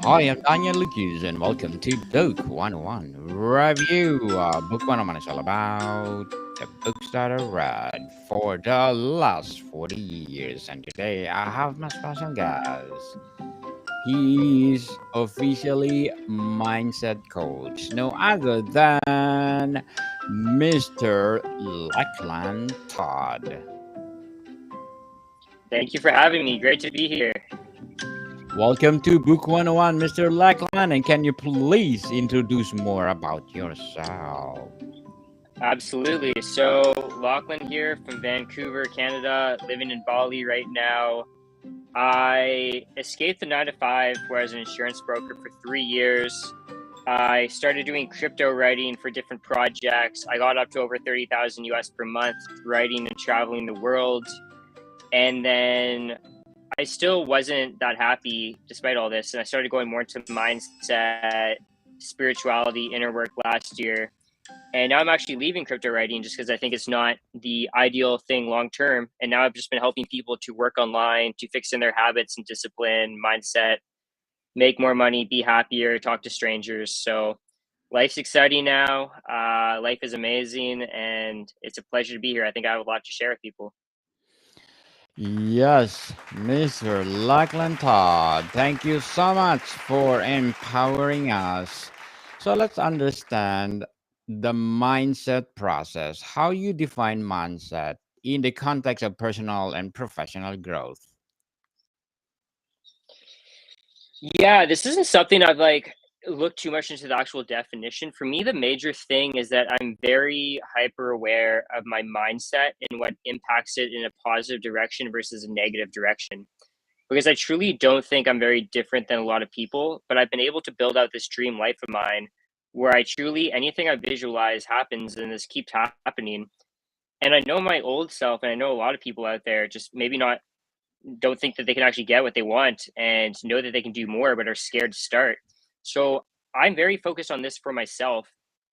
Hi, I'm Daniel Lucas, and welcome to Book 101 Review. Book 101 is all about the books that I read for the last 40 years. And today I have my special guest. He is officially mindset coach, no other than Mr. Lachlan Todd. Thank you for having me. Great to be here. Welcome to Book 101, Mr. Lachlan, and can you please introduce more about yourself? Absolutely. So, Lachlan here from Vancouver, Canada, living in Bali right now. I escaped the 9 to 5 where I was an insurance broker for 3 years. I started doing crypto writing for different projects. I got up to over 30,000 US per month writing and traveling the world. And then I still wasn't that happy despite all this. And I started going more into mindset, spirituality, inner work last year. And now I'm actually leaving crypto writing just because I think it's not the ideal thing long term. And now I've just been helping people to work online, to fix in their habits and discipline, mindset, make more money, be happier, talk to strangers. So life's exciting now. Life is amazing. And it's a pleasure to be here. I think I have a lot to share with people. Yes, Mr. Lachlan Todd, thank you so much for empowering us. So let's understand the mindset process, how you define mindset in the context of personal and professional growth. Yeah, this isn't something I've looked too much into the actual definition. For me, the major thing is that I'm very hyper aware of my mindset and what impacts it in a positive direction versus a negative direction. Because I truly don't think I'm very different than a lot of people, but I've been able to build out this dream life of mine where I truly anything I visualize happens and this keeps happening. And I know my old self and I know a lot of people out there just maybe not don't think that they can actually get what they want and know that they can do more but are scared to start. So I'm very focused on this for myself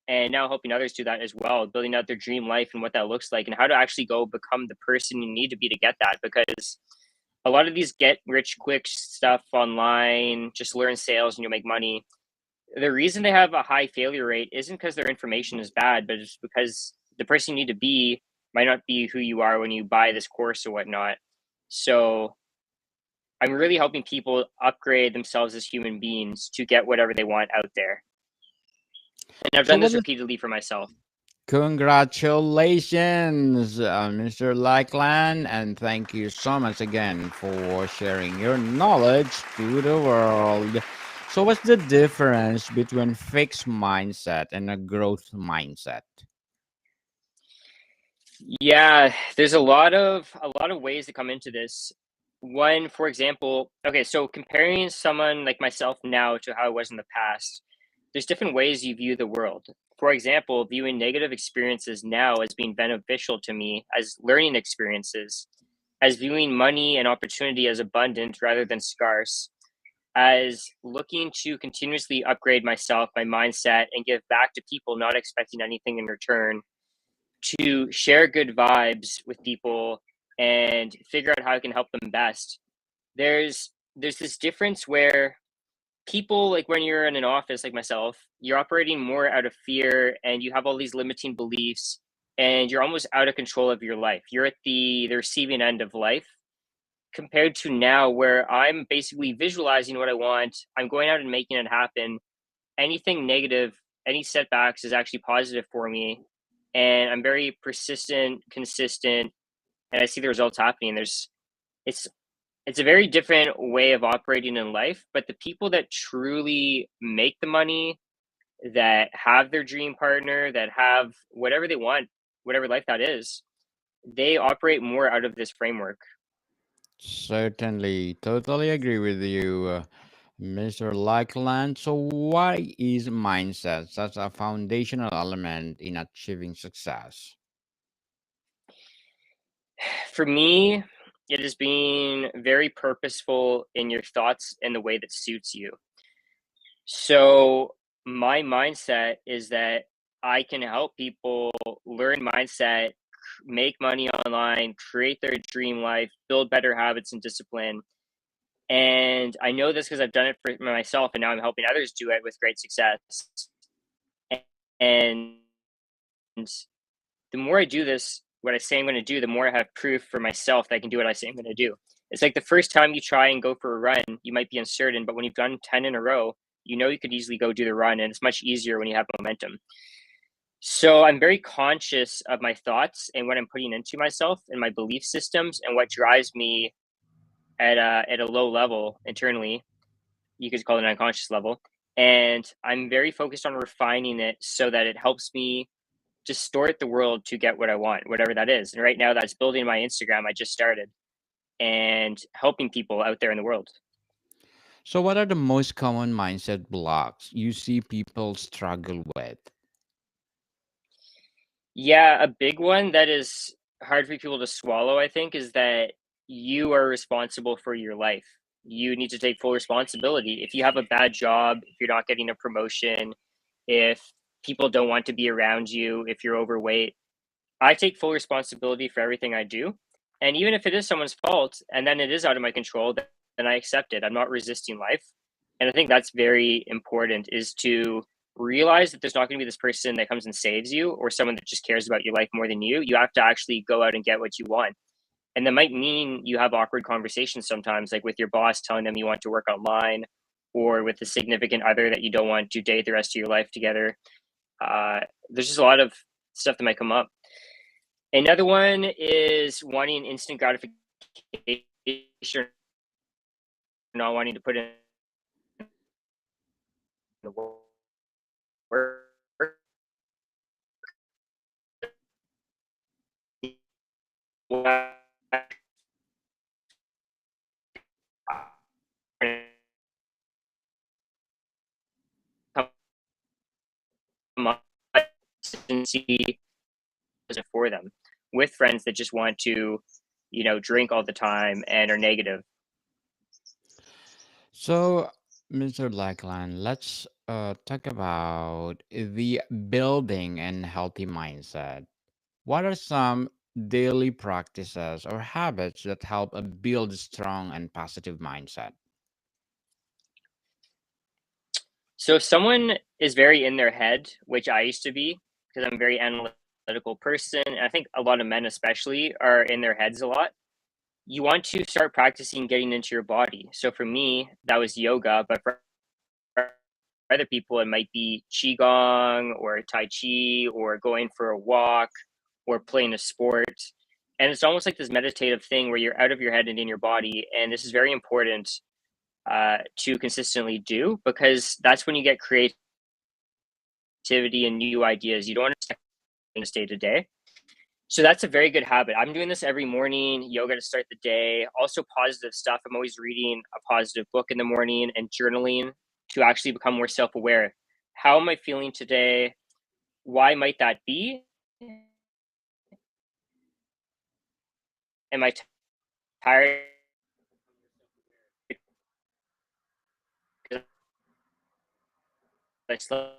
and now helping others do that as well, building out their dream life and what that looks like and how to actually go become the person you need to be to get that. Because a lot of these get rich quick stuff online, just learn sales and you'll make money. The reason they have a high failure rate isn't because their information is bad, but it's because the person you need to be might not be who you are when you buy this course or whatnot. So I'm really helping people upgrade themselves as human beings to get whatever they want out there. And I've So done what this is repeatedly for myself. Congratulations, Mr. Lachlan, and thank you so much again for sharing your knowledge to the world. So, what's the difference between fixed mindset and a growth mindset? Yeah, there's a lot of ways to come into this. One, for example, okay, so comparing someone like myself now to how I was in the past, there's different ways you view the world. For example, viewing negative experiences now as being beneficial to me as learning experiences, as viewing money and opportunity as abundant rather than scarce, as looking to continuously upgrade myself, my mindset, and give back to people, not expecting anything in return, to share good vibes with people and figure out how I can help them best. There's this difference where people like when you're in an office like myself, you're operating more out of fear and you have all these limiting beliefs and you're almost out of control of your life. You're at the receiving end of life compared to now where I'm basically visualizing what I want. I'm going out and making it happen. Anything negative, any setbacks is actually positive for me. And I'm very persistent, consistent, and I see the results happening. It's it's a very different way of operating in life, but the people that truly make the money, that have their dream partner, that have whatever they want, whatever life that is, they operate more out of this framework. Certainly, totally agree with you, Mr. Lachlan. So, why is mindset such a foundational element in achieving success? For me, it is being very purposeful in your thoughts and the way that suits you. So, my mindset is that I can help people learn mindset, make money online, create their dream life, build better habits and discipline. And I know this because I've done it for myself, and now I'm helping others do it with great success. And the more I do this, what I say I'm going to do, the more I have proof for myself that I can do what I say I'm going to do. It's like the first time you try and go for a run, you might be uncertain, but when you've done 10 in a row, you know you could easily go do the run, and it's much easier when you have momentum. So I'm very conscious of my thoughts and what I'm putting into myself and my belief systems and what drives me at a low level internally. You could call it an unconscious level. And I'm very focused on refining it so that it helps me distort the world to get what I want, whatever that is. And right now, that's building my Instagram. I just started and helping people out there in the world. So, what are the most common mindset blocks you see people struggle with? Yeah, a big one that is hard for people to swallow, I think, is that you are responsible for your life. You need to take full responsibility. If you have a bad job, if you're not getting a promotion, if people don't want to be around you, if you're overweight, I take full responsibility for everything I do. And even if it is someone's fault and then it is out of my control, then I accept it. I'm not resisting life. And I think that's very important is to realize that there's not going to be this person that comes and saves you or someone that just cares about your life more than you. You have to actually go out and get what you want. And that might mean you have awkward conversations sometimes, like with your boss telling them you want to work online or with a significant other that you don't want to date the rest of your life together. There's just a lot of stuff that might come up. Another one is wanting instant gratification, not wanting to put in the work. For them with friends that just want to, drink all the time and are negative. So, Mr. Lachlan, let's talk about the building and healthy mindset. What are some daily practices or habits that help build a strong and positive mindset? So if someone is very in their head, which I used to be, because I'm a very analytical person, and I think a lot of men especially are in their heads a lot. You want to start practicing getting into your body. So for me, that was yoga, but for other people, it might be qigong or tai chi or going for a walk or playing a sport. And it's almost like this meditative thing where you're out of your head and in your body. And this is very important to consistently do because that's when you get creativity and new ideas. You don't want to day to day. So that's a very good habit. I'm doing this every morning, yoga to start the day. Also, positive stuff. I'm always reading a positive book in the morning and journaling to actually become more self aware. How am I feeling today? Why might that be? Am I tired? Because I slept.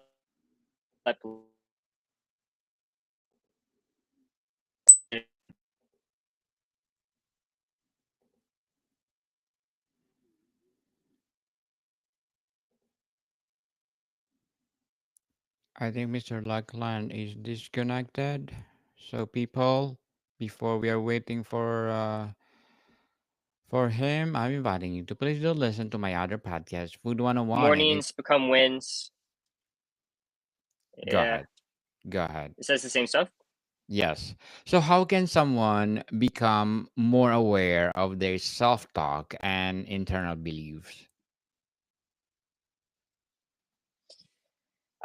I think Mr. Lachlan is disconnected. So, people, before we are waiting for him, I'm inviting you to please do listen to my other podcast, Food 101. It is Mornings become wins. go Yeah, ahead. Go ahead. it says the same stuff. Yes. So, how can someone become more aware of their self talk and internal beliefs?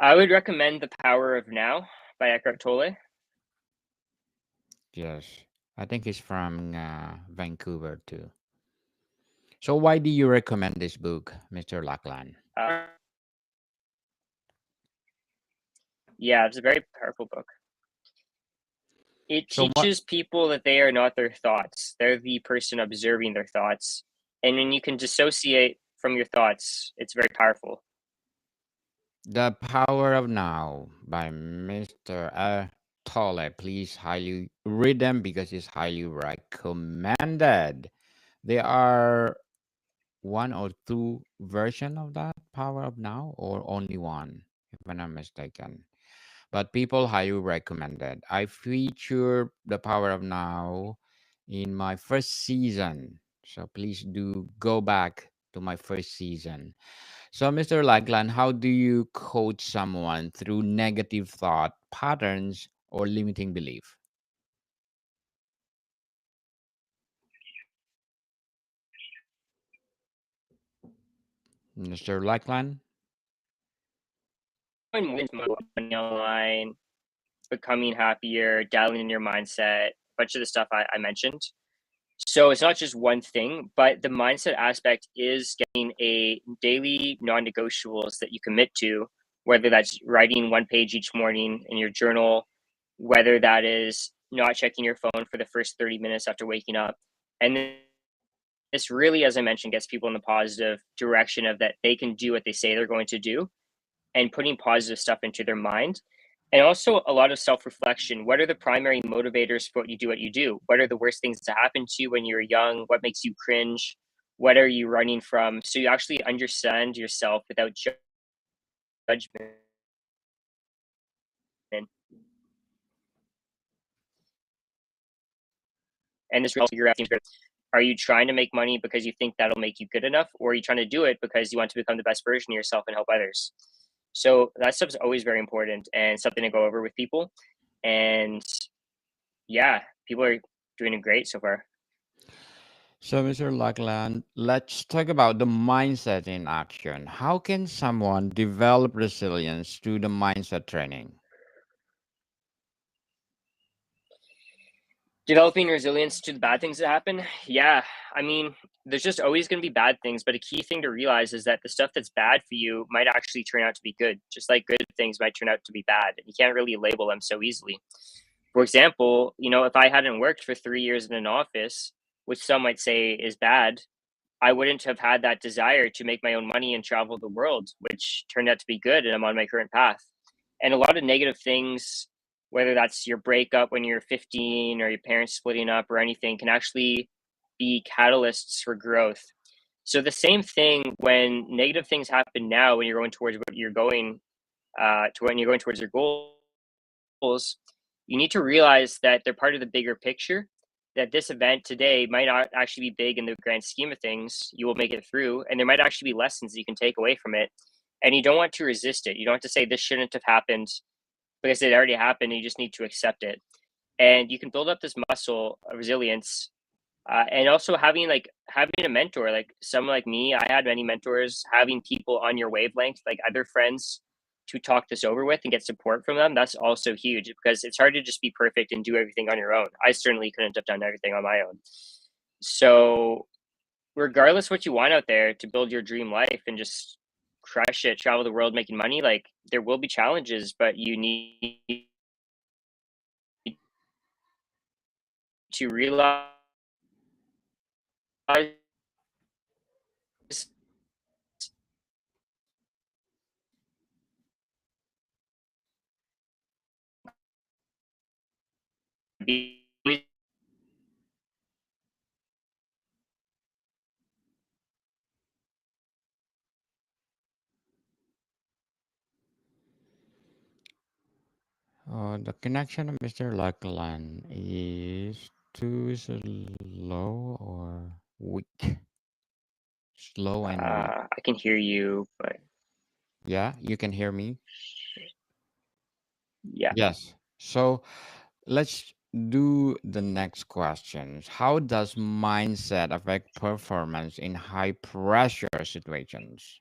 I would recommend The Power of Now by Eckhart Tolle. Yes. I think he's from Vancouver too. So, why do you recommend this book, Mr. Lachlan? Yeah, it's a very powerful book. It So, what teaches people that they are not their thoughts. They're the person observing their thoughts. And when you can dissociate from your thoughts, it's very powerful. The Power of Now by Mr. Tolle. Please highly read them because it's highly recommended. They are one or two version of that Power of Now, or only one, if I'm not mistaken. But people highly recommend it. I feature the Power of Now in my first season, so please do go back to my first season. So, Mr. Lachlan, how do you coach someone through negative thought patterns or limiting belief? Mr. Lachlan? Doing more than money online, becoming happier, dialing in your mindset, a bunch of the stuff I mentioned. So it's not just one thing, but the mindset aspect is getting a daily non-negotiables that you commit to, whether that's writing one page each morning in your journal, whether that is not checking your phone for the first 30 minutes after waking up. And this really, as I mentioned, gets people in the positive direction of that they can do what they say they're going to do and putting positive stuff into their mind. And also a lot of self reflection. What are the primary motivators for what you do? What you do? What are the worst things that happen to you when you're young? What makes you cringe? What are you running from? So you actually understand yourself without judgment. And this really figure out, are you trying to make money because you think that'll make you good enough? Or are you trying to do it because you want to become the best version of yourself and help others? So that stuff's always very important and something to go over with people. And yeah, people are doing great so far. So, Mr. Lachlan, let's talk about the mindset in action. How can someone develop resilience through the mindset training? Developing resilience to the bad things that happen. Yeah, I mean, there's just always going to be bad things, but a key thing to realize is that the stuff that's bad for you might actually turn out to be good, just like good things might turn out to be bad. You can't really label them so easily. For example, if I hadn't worked for 3 years in an office, which some might say is bad, I wouldn't have had that desire to make my own money and travel the world, which turned out to be good. And I'm on my current path. And a lot of negative things, whether that's your breakup when you're 15 or your parents splitting up or anything, can actually be catalysts for growth. So the same thing when negative things happen now when you're going towards what you're going to when you're going towards your goals, you need to realize that they're part of the bigger picture. That this event today might not actually be big in the grand scheme of things. You will make it through, and there might actually be lessons that you can take away from it. And you don't want to resist it. You don't have to say this shouldn't have happened because it already happened. And you just need to accept it. And you can build up this muscle of resilience and also having a mentor like someone like me. I had many mentors. Having people on your wavelength, like other friends, to talk this over with and get support from them, that's also huge because it's hard to just be perfect and do everything on your own. I certainly couldn't have done everything on my own. So regardless what you want out there to build your dream life and just crush it, travel the world making money, like there will be challenges, but you need to realize be The connection of Mr. Lachlan is too slow or weak. Slow and weak. I can hear you, but Yeah, you can hear me? yeah. Yes. So let's do the next questions. How does mindset affect performance in high pressure situations?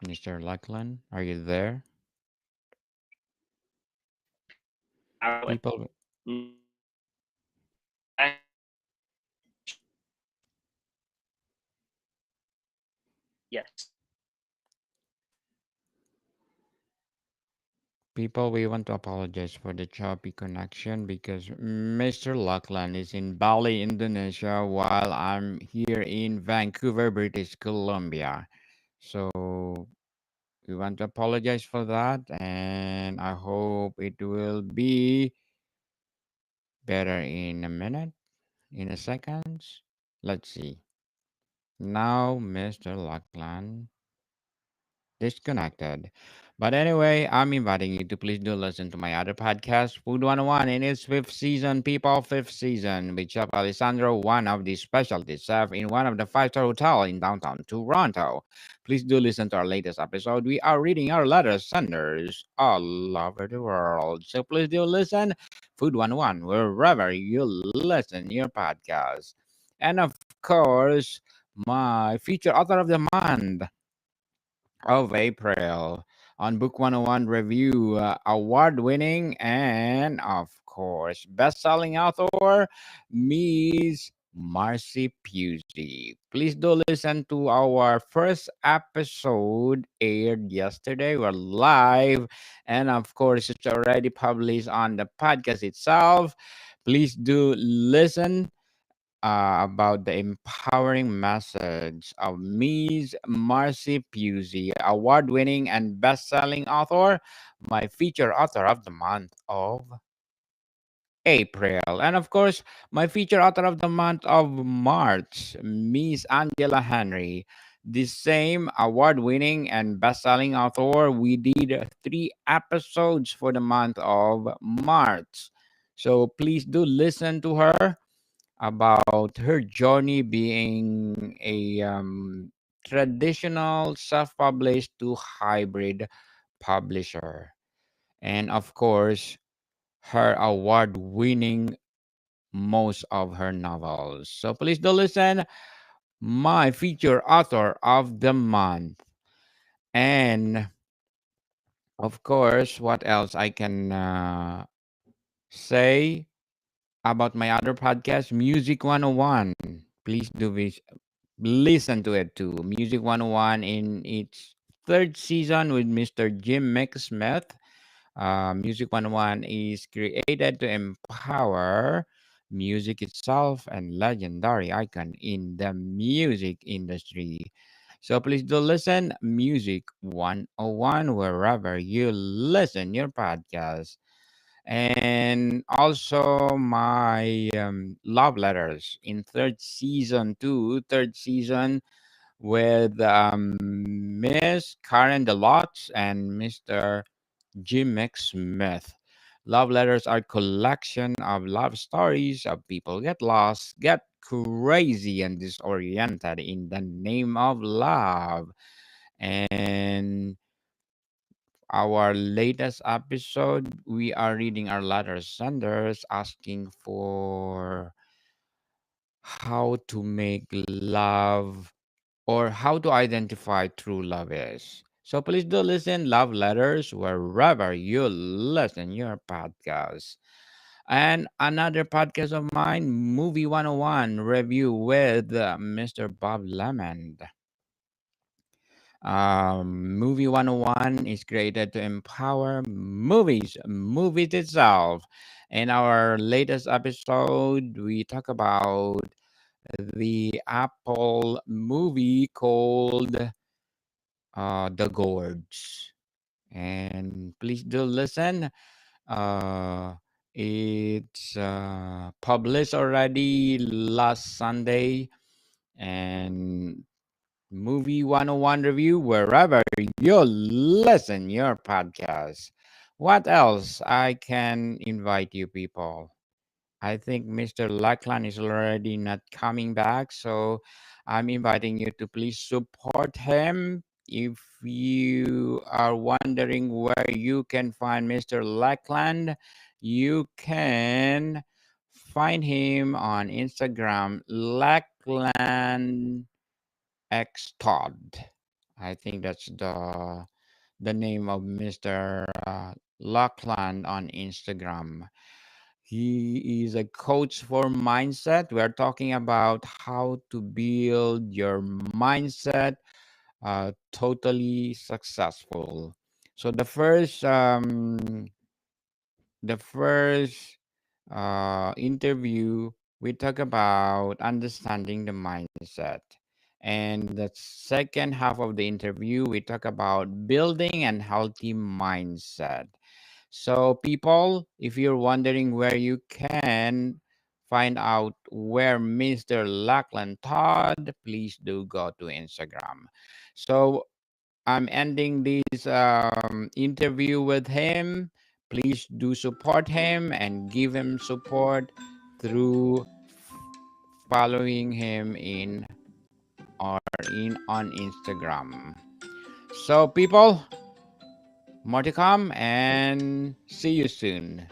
Mr. Lachlan, are you there? People Yes. People, we want to apologize for the choppy connection because Mr. Lachlan is in Bali, Indonesia, while I'm here in Vancouver, British Columbia. So We want to apologize for that, and I hope it will be better in a minute, in a seconds. Let's see. Now, Mr. Lachlan disconnected. But anyway, I'm inviting you to please do listen to my other podcast, Food 101, in its fifth season, people, fifth season, with Chef Alessandro, one of the specialty chef in one of the five-star hotel in downtown Toronto. Please do listen to our latest episode. We are reading our letters senders all over the world. So please do listen, Food 101, wherever you listen your podcast. And of course, my feature author of the month of April on Book 101 Review, award winning and, of course, best selling author, Miss Marcy Pusey. Please do listen to our first episode aired yesterday. We're live, and of course, it's already published on the podcast itself. Please do listen about the empowering message of Ms. Marcy Pusey, award winning and best selling author, my feature author of the month of April. And of course, my feature author of the month of March, Miss Angela Henry. The same award winning and best selling author. We did three episodes for the month of March. So please do listen to her about her journey being a traditional self-published to hybrid publisher, and of course her award-winning most of her novels. So please do listen, my feature author of the month. And of course, what else I can say about my other podcast, Music 101. Please do listen to it too. Music 101 in its third season with Mr. Jim McSmith. Music 101 is created to empower music itself and legendary icon in the music industry. So please do listen Music 101 wherever you listen your podcast. And also my love letters in third season with Miss Karen Delots and Mr. Jim Smith. Love letters are collection of love stories of people get lost, get crazy and disoriented in the name of love. And our latest episode, we are reading our letters senders asking for how to make love or how to identify true love is. So please do listen love letters wherever you listen your podcast. And another podcast of mine, Movie 101 review with Mr. Bob Lemon. Movie 101 is created to empower movies itself. In our latest episode, we talk about the Apple movie called The Gorge. And please do listen. Uh, it's published already last Sunday. And Movie 101 review wherever you listen your podcast. What else I can invite you people? I think Mr. Lachlan is already not coming back, so I'm inviting you to please support him. If you are wondering where you can find Mr. Lachlan, you can find him on Instagram, Lachlan X Todd. I think that's the name of Mr. Lachlan on Instagram. He is a coach for mindset. We are talking about how to build your mindset totally successful. So the first interview, we talk about understanding the mindset. And the second half of the interview, we talk about building and healthy mindset. So, people, if you're wondering where you can find out where Mr. Lachlan Todd, please do go to Instagram. So, I'm ending this interview with him. Please do support him and give him support through following him in or in on Instagram. So, people, more to come and see you soon.